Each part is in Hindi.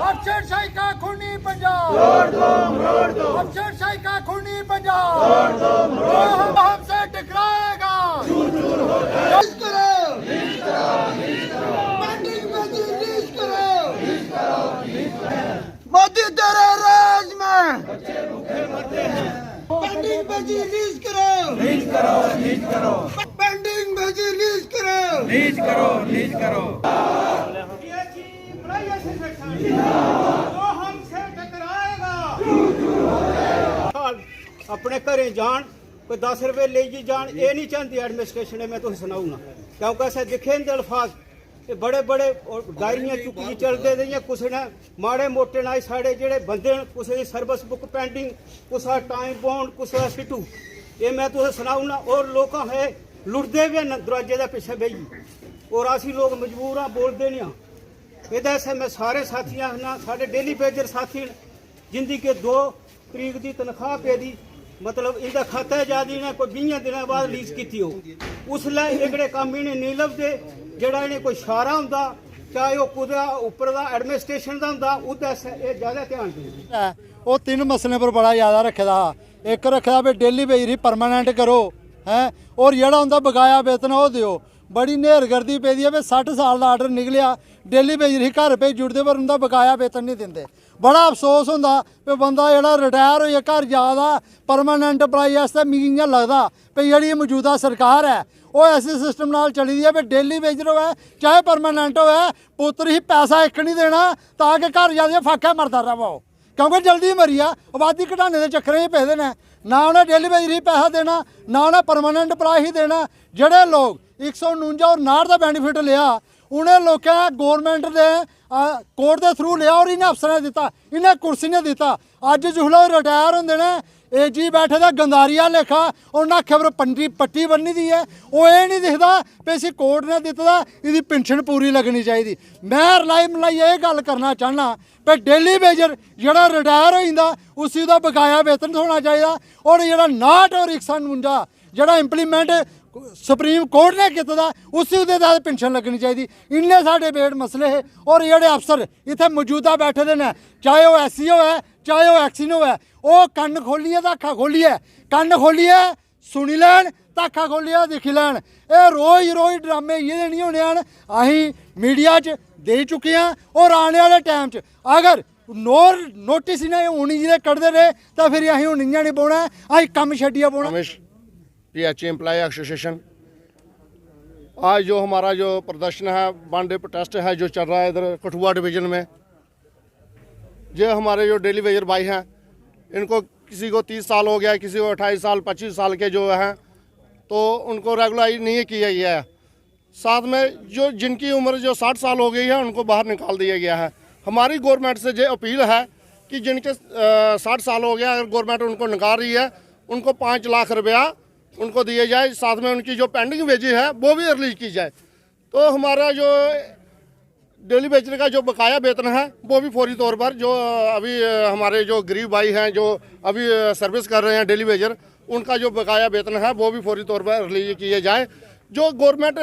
अफसरशाही का खूनी पंजाब, अफसरशाही का खूनी पंजाब, जो हमसे टकराएगा मोदी तेरे राज में पेंडिंग भेजी लीज करो, लीज करो, लीज करो, पेंडिंग भेजी लीज करो, लीज करो, लीज करो। अपने घरें जान कोई 10 रुपए ले जी जान, ये नहीं चाहती एडमिनिस्ट्रेशन है। मैं तुझे सुनाऊंगा क्योंकि ऐसे दिखे न अल्फाज ये बड़े बड़े डायरियां चुकी चलते रही कुछ ने माड़े मोटे ना साढ़े जेड़े बंदे कुछ की सर्विस बुक पेंडिंग, कुछ टाइम बॉन्ड, कुछ सिटू, ये मैं तुझे सुनाऊंगा। और लोग है लुटते भी न दरवाजे के पिछे बेही, और असी लोग मजबूर हाँ बोलते नहीं हाँ। ये मैं सारे साथियों ना साढ़े डेली पेजर साथी जिंदी के 2 तरीक की तनख्वाह पे दी, मतलब इनका खाता जादी ने कोई 20 दिन बाद रिलीज की हो, उसलै एगड़े काम इन्हें नहीं लभदे। जेड़ा इन्हें कोई इशारा होंदा चाहे वह कुछ उपर का एडमिनिस्ट्रेशन का होंदा उसे ज्यादा ध्यान दें। वो 3 मसले पर बड़ा ज्यादा रखे दा, एक रखे भी डेली बेजरी परमानेंट करो है, और जेड़ा होंदा बकाया वेतन वो दियो। बड़ी नेहरगर्दी पे दी है 60 साल का आर्डर निकलिया डेली बेजरी घर पे जुड़ते पर उनका बकाया वेतन नहीं देंगे। बड़ा अफसोस होंदा भी बंदा जेड़ा रिटायर होइया घर जादा परमानेंट एम्पलाई आस्ते मिगी इ'यां लगदा भी जेह्ड़ी मौजूदा सरकार है वो ऐसे सिस्टम नाल चली दी है भी डेली बेजर होवे चाहे परमानेंट होवे पुत्तर ही पैसा एक नहीं देना ताकि घर जाके फाके मरदा रवो, क्योंकि जल्दी मरी आ आबादी घटाने के चक्करें च पेदे ने। ना उन्हें डेली बेजरी पैसा देना ना उन्हें परमानेंट एम्पलाई ही देना। जेड़े लोग 149 और 59 का बेनीफिट लिया उन्हें लोगों गौरमेंट ने कोर्ट के थ्रू लिया और इन्हें अफसर ने दिता, इन्हें कुर्सी ने दिता। अज जिसलै रिटायर होंगे ने एजी बैठे दा गंदारिया लेखा उन्हें आख्या पर पट्टी बन्नी दी है, वो ये नहीं दिखता भी इसी कोर्ट ने दिता इसकी पेंशन पूरी लगनी चाहिए। मैं रलाई मलाई ये गल करना चाहना भी डेली बेजर जोड़ा रिटायर होंदा उसी का बकाया वेतन होना चाहिए, और जोड़ा 59 और 149 जोड़ा इंप्लीमेंट सुप्रीम कोर्ट ने किया उसी उदे तहत पेंशन लगनी चाहिए। इन्ने साढ़े बेड़ मसले है, और जोड़े अफसर इतने मौजूदा बैठे दे ने चाहे वह SCO है चाहे वह एक्सीनो है, वो कन्न खोलिए तो अखा खोलिए, कन्न खोलिए सुनी लैन तो अखा खोलिए दिखी लैन। ये रोज़ रोज़ ड्रामे ये नहीं होने हैं, अहीं मीडिया च दे चुके हैं, और आने वाले टाइम च अगर नोटिस इन्हें होनी जी कटते रहे तो फिर अहीं हूँ इ'यां नहीं पौना, अहीं कम छड्डियै पौना। PH एम्प्लॉय एसोसिएशन आज जो हमारा जो प्रदर्शन है बंद प्रोटेस्ट है जो चल रहा है इधर कठुआ डिवीज़न में, जो हमारे जो डेली वेजर भाई हैं इनको किसी को 30 साल हो गया, किसी को 28 साल 25 साल के जो हैं तो उनको रेगुलाइज नहीं किया गया है। साथ में जो जिनकी उम्र जो 60 साल हो गई है उनको बाहर निकाल दिया गया है। हमारी गवर्नमेंट से जो अपील है कि जिनके 60 साल हो गया अगर गवर्नमेंट उनको निकाल रही है उनको 5 लाख रुपया उनको दिए जाए, साथ में उनकी जो पेंडिंग वेजेज है वो भी रिलीज की जाए। तो हमारा जो डेली वेजर का जो बकाया वेतन है वो भी फौरी तौर पर जो अभी हमारे जो गरीब भाई हैं जो अभी सर्विस कर रहे हैं डेली वेजर उनका जो बकाया वेतन है वो भी फौरी तौर पर रिलीज किए जाए। जो गवर्नमेंट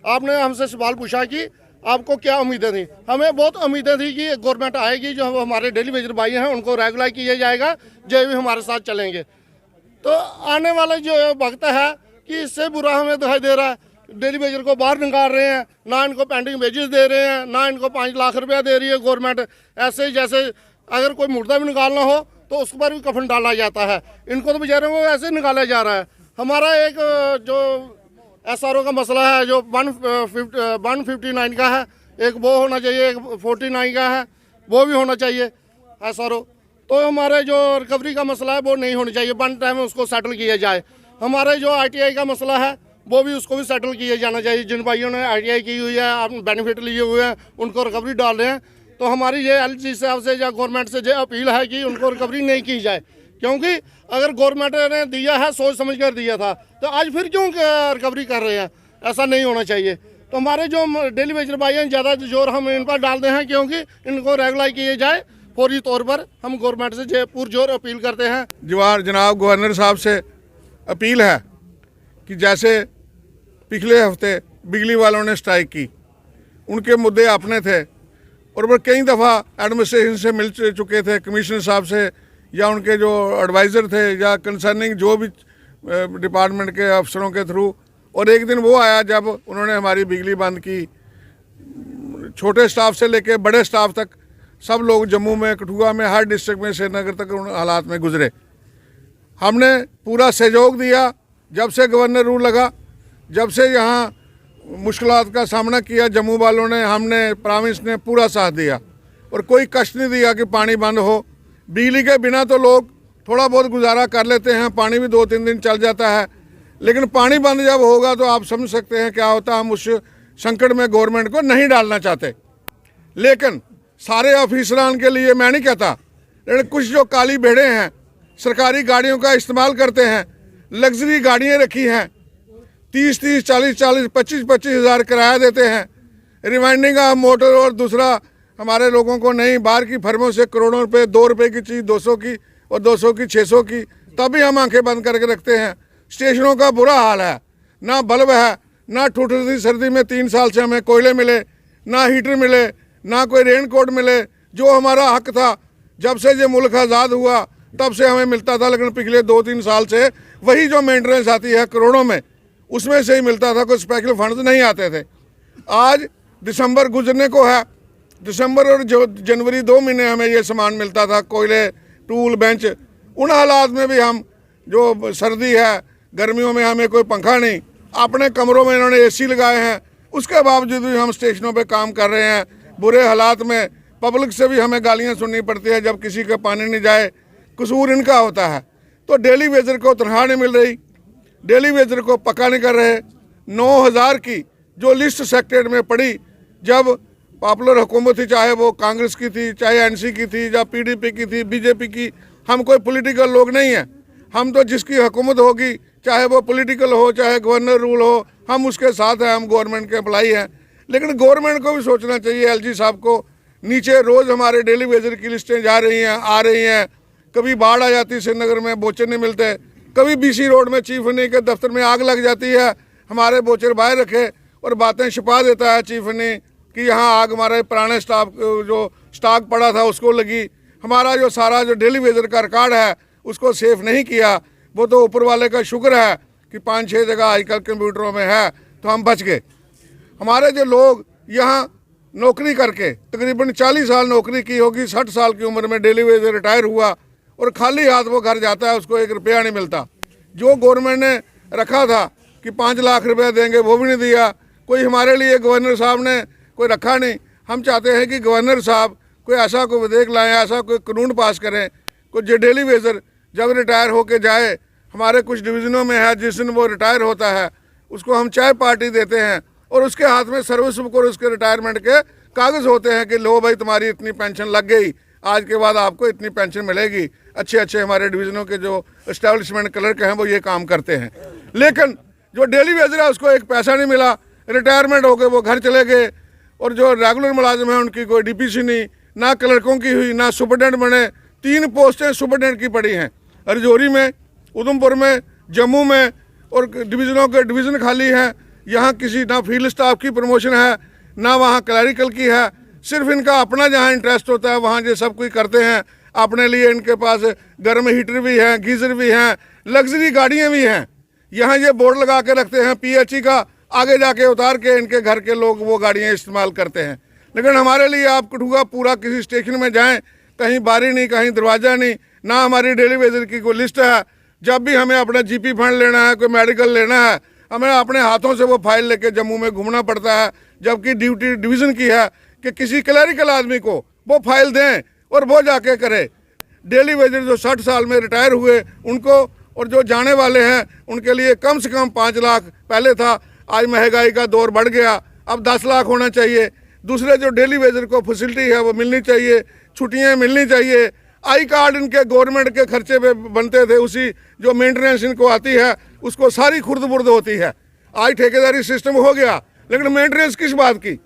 आपने हमसे सवाल पूछा कि आपको क्या उम्मीदें थी, हमें बहुत उम्मीदें थी कि गवर्नमेंट आएगी जो हमारे डेली वेजर भाई हैं उनको रेगुलर किया जाएगा, जो भी हमारे साथ चलेंगे। तो आने वाला जो वक्त है कि इससे बुरा हमें दिखाई दे रहा है, डेली वेजर को बाहर निकाल रहे हैं, ना इनको पेंडिंग वेजेस दे रहे हैं, ना इनको 5 लाख रुपया दे रही है गवर्नमेंट। ऐसे ही जैसे अगर कोई मुर्दा भी निकालना हो तो उस पर भी कफन डाला जाता है, इनको तो बेचारों को ऐसे निकाला जा रहा है। हमारा एक जो SRO का मसला है जो 159 का है, एक वो होना चाहिए, एक 49 का है वो भी होना चाहिए SRO। तो हमारे जो रिकवरी का मसला है वो नहीं होनी चाहिए, वन टाइम उसको सेटल किया जाए। हमारे जो ITI का मसला है वो भी उसको भी सेटल किया जाना चाहिए। जिन भाइयों ने ITI की हुई है आप बेनिफिट लिए हुए हैं उनको रिकवरी डाल रहे हैं, तो हमारी ये LG साहब से या गवर्नमेंट से जो अपील है कि उनको रिकवरी नहीं की जाए, क्योंकि अगर गवर्नमेंट ने दिया है सोच समझ कर दिया था तो आज फिर क्यों रिकवरी कर रहे हैं, ऐसा नहीं होना चाहिए। तो हमारे जो डेली वेजर भाई हैं ज़्यादा जोर हम इन पर डालते हैं क्योंकि इनको रेगुलाइज किए जाए फौरी तौर पर। हम गवर्नमेंट से पुरजोर अपील करते हैं। जनाब गवर्नर साहब से अपील है कि जैसे पिछले हफ्ते बिजली वालों ने स्ट्राइक की उनके मुद्दे अपने थे और वो कई दफ़ा एडमिनिस्ट्रेशन से मिल चुके थे, कमिश्नर साहब से या उनके जो एडवाइज़र थे या कंसर्निंग जो भी डिपार्टमेंट के अफसरों के थ्रू। और एक दिन वो आया जब उन्होंने हमारी बिजली बंद की। छोटे स्टाफ से लेके बड़े स्टाफ तक सब लोग जम्मू में, कठुआ में, हर डिस्ट्रिक्ट में, श्रीनगर तक उन हालात में गुजरे। हमने पूरा सहयोग दिया जब से गवर्नर रूल लगा, जब से यहाँ मुश्किलात का सामना किया जम्मू वालों ने, हमने, प्रोविंस ने पूरा साथ दिया और कोई कष्ट नहीं दिया कि पानी बंद हो। बिजली के बिना तो लोग थोड़ा बहुत गुजारा कर लेते हैं, पानी भी 2-3 दिन चल जाता है, लेकिन पानी बंद जब होगा तो आप समझ सकते हैं क्या होता है। हम उस संकट में गवर्नमेंट को नहीं डालना चाहते, लेकिन सारे ऑफिसरान के लिए मैं नहीं कहता, लेकिन कुछ जो काली भेड़े हैं सरकारी गाड़ियों का इस्तेमाल करते हैं, लग्जरी गाड़ियाँ रखी हैं, 30-30, 40-40, 25-25 हज़ार किराया देते हैं, रिमाइंडिंग ऑफ मोटर। और दूसरा हमारे लोगों को नहीं, बाहर की फर्मों से करोड़ों रुपए, 2 रुपये की चीज़ 200 की और 200 की 600 की, तब भी हम आंखें बंद करके रखते हैं। स्टेशनों का बुरा हाल है, ना बल्ब है, ना ठुठुरती सर्दी में 3 साल से हमें कोयले मिले, ना हीटर मिले, ना कोई रेन कोट मिले, जो हमारा हक था जब से ये मुल्क आज़ाद हुआ तब से हमें मिलता था। लेकिन पिछले 2-3 साल से वही जो मेंटेनेंस आती है करोड़ों में, उसमें से ही मिलता था, कोई स्पेशल फंड्स नहीं आते थे। आज दिसंबर गुजरने को है, दिसंबर और जो जनवरी 2 महीने हमें ये सामान मिलता था, कोयले, टूल, बेंच। उन हालात में भी हम, जो सर्दी है, गर्मियों में हमें कोई पंखा नहीं, अपने कमरों में इन्होंने एसी लगाए हैं, उसके बावजूद भी हम स्टेशनों पे काम कर रहे हैं। बुरे हालात में पब्लिक से भी हमें गालियां सुननी पड़ती है जब किसी का पानी नहीं जाए, कसूर इनका होता है। तो डेली वेजर को तनख्वाह नहीं मिल रही, डेली वेजर को पक्का नहीं कर रहे। 9,000 की जो लिस्ट सेक्रेटरीट में पड़ी जब पॉपुलर हुकूमत थी, चाहे वो कांग्रेस की थी, चाहे एनसी की थी, या पीडीपी की थी, बीजेपी की, हम कोई पॉलिटिकल लोग नहीं हैं। हम तो जिसकी हुकूमत होगी, चाहे वो पॉलिटिकल हो, चाहे गवर्नर रूल हो, हम उसके साथ हैं, हम गवर्नमेंट के एम्प्लाई हैं। लेकिन गवर्नमेंट को भी सोचना चाहिए, एलजी साहब को। नीचे रोज़ हमारे डेली वेजर की लिस्टें जा रही हैं, आ रही हैं। कभी बाढ़ आ जाती है श्रीनगर में, बोचर नहीं मिलते, कभी बीसी रोड में चीफ नहीं के दफ्तर में आग लग जाती है, हमारे बोचर बाहर रखे और बातें छिपा देता है चीफ ने कि यहाँ आग हमारे पुराने स्टाफ जो स्टॉक पड़ा था उसको लगी। हमारा जो सारा जो डेली वेजर का रिकॉर्ड है उसको सेफ नहीं किया। वो तो ऊपर वाले का शुक्र है कि 5-6 जगह आजकल कंप्यूटरों में है, तो हम बच गए। हमारे जो लोग यहाँ नौकरी करके तकरीबन 40 साल नौकरी की होगी, 60 साल की उम्र में डेली वेजर रिटायर हुआ और खाली हाथ वो घर जाता है, उसको 1 रुपया नहीं मिलता। जो गवर्नमेंट ने रखा था कि 5 लाख रुपया देंगे, वो भी नहीं दिया। कोई हमारे लिए गवर्नर साहब ने कोई रखा नहीं। हम चाहते हैं कि गवर्नर साहब कोई ऐसा कोई विधेयक लाएँ, ऐसा कोई कानून पास करें, कोई जो डेली वेजर जब रिटायर होके जाए, हमारे कुछ डिवीज़नों में है जिस दिन वो रिटायर होता है उसको हम चाय पार्टी देते हैं और उसके हाथ में सर्विस बुक और उसके रिटायरमेंट के कागज़ होते हैं कि लो भाई तुम्हारी इतनी पेंशन लग गई, आज के बाद आपको इतनी पेंशन मिलेगी। अच्छे अच्छे हमारे डिवीज़नों के जो एस्टेब्लिशमेंट क्लर्क हैं वो ये काम करते हैं। लेकिन जो डेली वेजर है उसको एक पैसा नहीं मिला, रिटायरमेंट हो गए, वो घर चले गए। और जो रेगुलर मुलाजिम हैं उनकी कोई डीपीसी नहीं, ना क्लर्कों की हुई, ना सुपरडेंट बने। 3 पोस्टें सुपरडेंट की पड़ी हैं, रजौरी में, उधमपुर में, जम्मू में, और डिवीज़नों के डिवीज़न खाली हैं। यहाँ किसी ना फील्ड स्टाफ की प्रमोशन है, ना वहाँ क्लरिकल की है। सिर्फ इनका अपना जहाँ इंटरेस्ट होता है वहाँ ये सब कुछ करते हैं। अपने लिए इनके पास गर्म हीटर भी हैं, गीज़र भी हैं, लग्जरी गाड़ियाँ भी हैं। यहाँ ये बोर्ड लगा के रखते हैं PHE का, आगे जाके उतार के इनके घर के लोग वो गाड़ियाँ इस्तेमाल करते हैं। लेकिन हमारे लिए आप कठुआ पूरा किसी स्टेशन में जाएँ, कहीं बारी नहीं, कहीं दरवाज़ा नहीं, ना हमारी डेली वेजर की कोई लिस्ट है। जब भी हमें अपना GP फंड लेना है, कोई मेडिकल लेना है, हमें अपने हाथों से वो फाइल लेके जम्मू में घूमना पड़ता है। जबकि ड्यूटी डिवीज़न की है कि किसी क्लरिकल आदमी को वो फाइल दें और वो जाके करे। डेली वेजर जो 60 साल में रिटायर हुए उनको, और जो जाने वाले हैं उनके लिए कम से कम 5 लाख पहले था, आज महंगाई का दौर बढ़ गया, अब 10 लाख होना चाहिए। दूसरे जो डेली वेजर को फैसिलिटी है वो मिलनी चाहिए, छुट्टियाँ मिलनी चाहिए। आई कार्ड इनके गवर्नमेंट के खर्चे पे बनते थे, उसी जो मेंटेनेंस इनको आती है उसको सारी खुर्द बुर्द होती है। आज ठेकेदारी सिस्टम हो गया, लेकिन मेंटेनेंस किस बात की?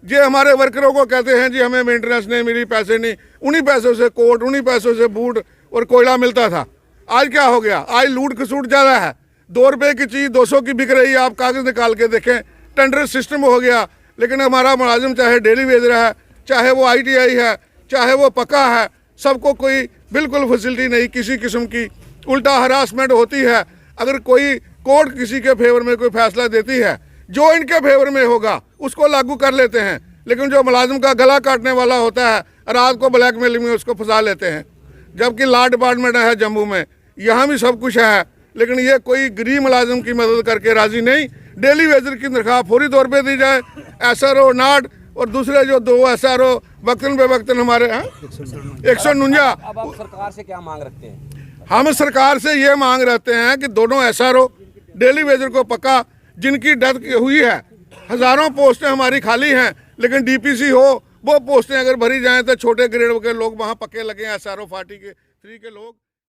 ये हमारे वर्करों को कहते हैं जी हमें मेंटेनेंस नहीं मिली, पैसे नहीं। उन्हीं पैसों से कोट, उन्हीं पैसों से बूट और कोयला मिलता था। आज क्या हो गया? आज लूट खसूट ज़्यादा है। 2 रुपये की चीज़ 200 की बिक रही है, आप कागज़ निकाल के देखें। टेंडर सिस्टम हो गया, लेकिन हमारा मुलाजिम चाहे डेली वेजर है, चाहे वो ITI है, चाहे वो पक्का है, सबको कोई बिल्कुल फैसिलिटी नहीं किसी किस्म की। उल्टा हरासमेंट होती है। अगर कोई कोर्ट किसी के फेवर में कोई फैसला देती है, जो इनके फेवर में होगा उसको लागू कर लेते हैं, लेकिन जो मुलाजिम का गला काटने वाला होता है रात को ब्लैकमेलिंग में उसको फंसा लेते हैं। जबकि लॉ डिपार्टमेंट है जम्मू में, यहाँ भी सब कुछ है, लेकिन ये कोई गरीब मुलाजिम की मदद करके राजी नहीं। डेली वेजर की तनख्वाह फौरी तौर पे दी जाए, SRO नाट और दूसरे जो 2 SRO वक्तन बे वक्तन हमारे 149। अब आप सरकार से क्या मांग रखते हैं? हम सरकार से ये मांग रखते हैं कि दोनों SRO डेली वेजर को पक्का, जिनकी डेथ हुई है, हज़ारों पोस्टें हमारी खाली हैं, लेकिन DPC हो वो पोस्टें अगर भरी जाएं तो छोटे ग्रेड के लोग वहाँ पक्के लगे हैं, SRO 43 के लोग।